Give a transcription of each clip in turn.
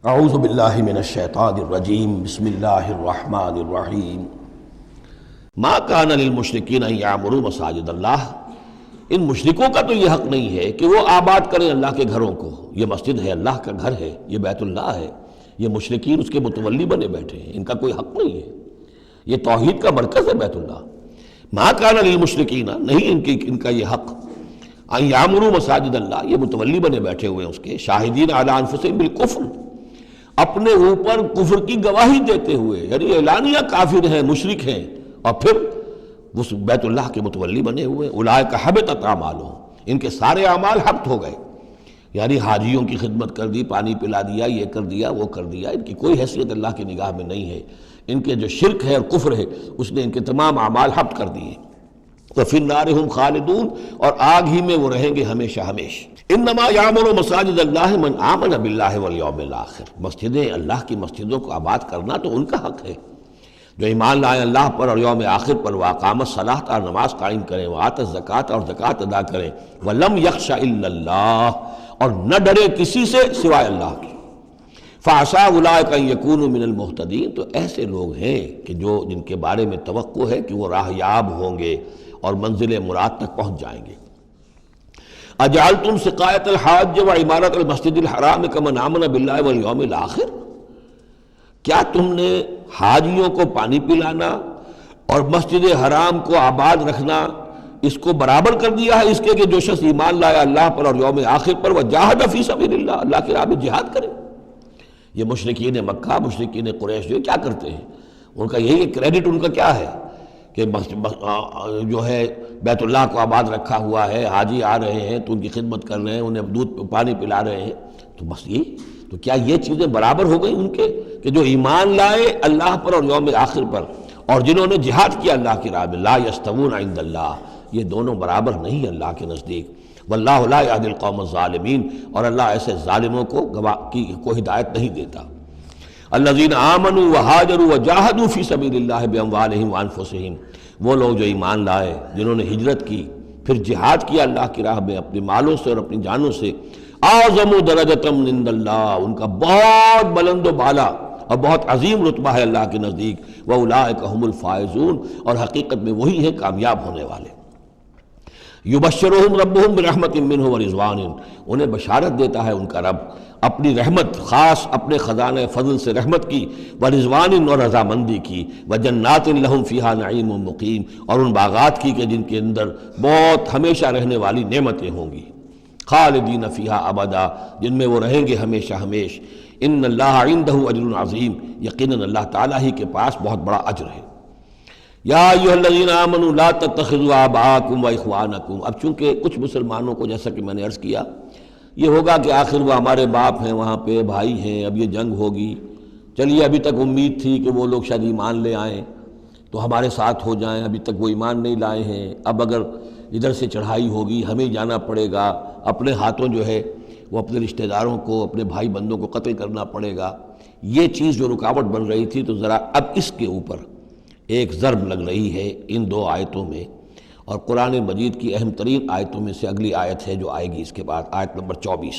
اعوذ باللہ من الشیطان الرجیم بسم اللہ الرحمن الرحیم ما کان للمشرکین ان یعمروا مساجد اللہ، ان مشرکوں کا تو یہ حق نہیں ہے کہ وہ آباد کریں اللہ کے گھروں کو۔ یہ مسجد ہے، اللہ کا گھر ہے، یہ بیت اللہ ہے، یہ مشرکین اس کے متولی بنے بیٹھے ہیں، ان کا کوئی حق نہیں ہے۔ یہ توحید کا مرکز ہے بیت اللہ۔ ما کان للمشرکین، نہیں ان کا یہ حق، ان یعمروا مساجد اللہ، یہ متولی بنے بیٹھے ہوئے ہیں اس کے، شاہدین علی انفسہم بالکفر، اپنے اوپر کفر کی گواہی دیتے ہوئے، یعنی اعلانیہ کافر ہیں، مشرک ہیں، اور پھر اس بیت اللہ کے متولی بنے ہوئے۔ اولئک حبطت اعمالہم، ان کے سارے اعمال حبط ہو گئے، یعنی حاجیوں کی خدمت کر دی، پانی پلا دیا، یہ کر دیا، وہ کر دیا، ان کی کوئی حیثیت اللہ کی نگاہ میں نہیں ہے۔ ان کے جو شرک ہے اور کفر ہے اس نے ان کے تمام اعمال حبط کر دیے۔ وفی النار ہم خالدون، اور آگ ہی میں وہ رہیں گے ہمیشہ ہمیشہ۔ انما یعمر مساجد اللہ من آمن باللہ والیوم الآخر، مسجدیں اللہ کی مسجدوں کو آباد کرنا تو ان کا حق ہے جو ایمان لائے اللہ پر اور یوم آخر پر، واقام الصلاۃ، اور نماز قائم کریں، وآت الزکوٰۃ، اور زکوٰۃ ادا کریں، ولم یخش الا اللہ، اور نہ ڈرے کسی سے سوائے اللہ کی۔ فعسیٰ اولئک ان یکونوا من المہتدین، تو ایسے لوگ ہیں کہ جن کے بارے میں توقع ہے کہ وہ راہ یاب ہوں گے اور منزل مراد تک پہنچ جائیں گے۔ اجعلتم سقایۃ الحاج وعمارۃ المسجد الحرام کمن آمن باللہ والیوم الآخر، کیا تم نے حاجیوں کو پانی پلانا اور مسجد حرام کو آباد رکھنا اس کو برابر کر دیا ہے اس کے کہ جو شخص ایمان لایا اللہ پر اور یوم آخر پر، وجاہد فی سبیل اللہ، اللہ کی راہ میں جہاد کرے؟ یہ مشرکین مکہ، مشرکین قریش جو کیا کرتے ہیں، ان کا یہی کریڈٹ ان کا کیا ہے کہ جو ہے بیت اللہ کو آباد رکھا ہوا ہے، حاجی آ رہے ہیں تو ان کی خدمت کر رہے ہیں، انہیں دودھ پانی پلا رہے ہیں، تو بس یہ تو کیا یہ چیزیں برابر ہو گئی ان کے کہ جو ایمان لائے اللہ پر اور یوم آخر پر اور جنہوں نے جہاد کیا اللہ کی راہ میں؟ لا یستوون عند اللہ، یہ دونوں برابر نہیں اللہ کے نزدیک۔ واللہ لا یہدی القوم الظالمین، اور اللہ ایسے ظالموں کو ہدایت نہیں دیتا۔ الذین آمنوا وہاجروا وجاہدوا فی سبیل اللہ باموالہم وانفسہم، وہ لوگ جو ایمان لائے، جنہوں نے ہجرت کی، پھر جہاد کیا اللہ کی راہ میں اپنے مالوں سے اور اپنی جانوں سے۔ اعظم درجۃ من عند اللہ، ان کا بہت بلند و بالا اور بہت عظیم رتبہ ہے اللہ کے نزدیک۔ واولئک هم الفائزون، اور حقیقت میں وہی ہیں کامیاب ہونے والے۔ یبشرہم ربہم برحمت منہ ورضوان، انہیں بشارت دیتا ہے ان کا رب اپنی رحمت، خاص اپنے خزانہ فضل سے رحمت کی، ورضوان، اور رضامندی کی، وجنات لہم فیہا نعیم مقیم، اور ان باغات کی کہ جن کے اندر بہت ہمیشہ رہنے والی نعمتیں ہوں گی، خالدین فیہا ابدا، جن میں وہ رہیں گے ہمیشہ ہمیش۔ ان اللہ عندہ اجر عظیم، یقیناً اللہ تعالیٰ ہی کے پاس بہت بڑا اجر ہے۔ یا ایھا الذین آمنوا لا تتخذوا آباءکم واخوانکم، اب چونکہ کچھ مسلمانوں کو جیسا کہ میں نے عرض کیا یہ ہوگا کہ آخر وہ ہمارے باپ ہیں، وہاں پہ بھائی ہیں، اب یہ جنگ ہوگی، چلیے ابھی تک امید تھی کہ وہ لوگ شاید ایمان لے آئیں تو ہمارے ساتھ ہو جائیں، ابھی تک وہ ایمان نہیں لائے ہیں، اب اگر ادھر سے چڑھائی ہوگی ہمیں جانا پڑے گا، اپنے ہاتھوں جو ہے وہ اپنے رشتہ داروں کو، اپنے بھائی بندوں کو قتل کرنا پڑے گا۔ یہ چیز جو رکاوٹ بن رہی تھی، تو ذرا اب اس کے اوپر ایک ضرب لگ رہی ہے ان دو آیتوں میں، اور قرآن مجید کی اہم ترین آیتوں میں سے اگلی آیت ہے جو آئے گی اس کے بعد، آیت نمبر 24۔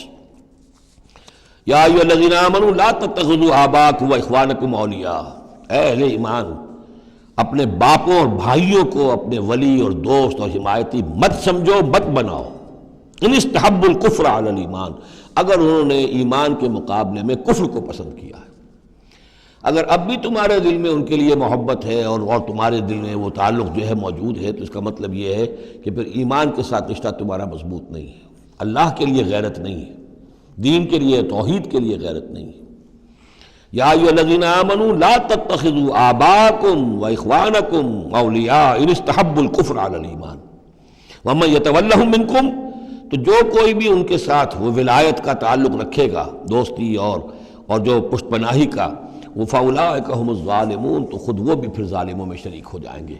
یا ایھا الذین آمنوا لا تتخذوا آباءکم واخوانکم اولیاء، اے اہل ایمان، اپنے باپوں اور بھائیوں کو اپنے ولی اور دوست اور حمایتی مت سمجھو، مت بناؤ۔ ان استحبوا الکفر علی الایمان، اگر انہوں نے ایمان کے مقابلے میں کفر کو پسند کیا ہے، اگر اب بھی تمہارے دل میں ان کے لیے محبت ہے اور تمہارے دل میں وہ تعلق جو ہے موجود ہے، تو اس کا مطلب یہ ہے کہ پھر ایمان کے ساتھ رشتہ تمہارا مضبوط نہیں ہے، اللہ کے لیے غیرت نہیں ہے، دین کے لیے، توحید کے لیے غیرت نہیں ہے۔ یا ایھا الذین آمنوا لا تتخذوا آباءکم واخوانکم اولیاء ان استحبوا الکفر علی الایمان ومن یتولہم منکم، تو جو کوئی بھی ان کے ساتھ وہ ولایت کا تعلق رکھے گا، دوستی اور جو پشت پناہی کا، وہ فاولئک ھم الظالمون، تو خود وہ بھی پھر ظالموں میں شریک ہو جائیں گے۔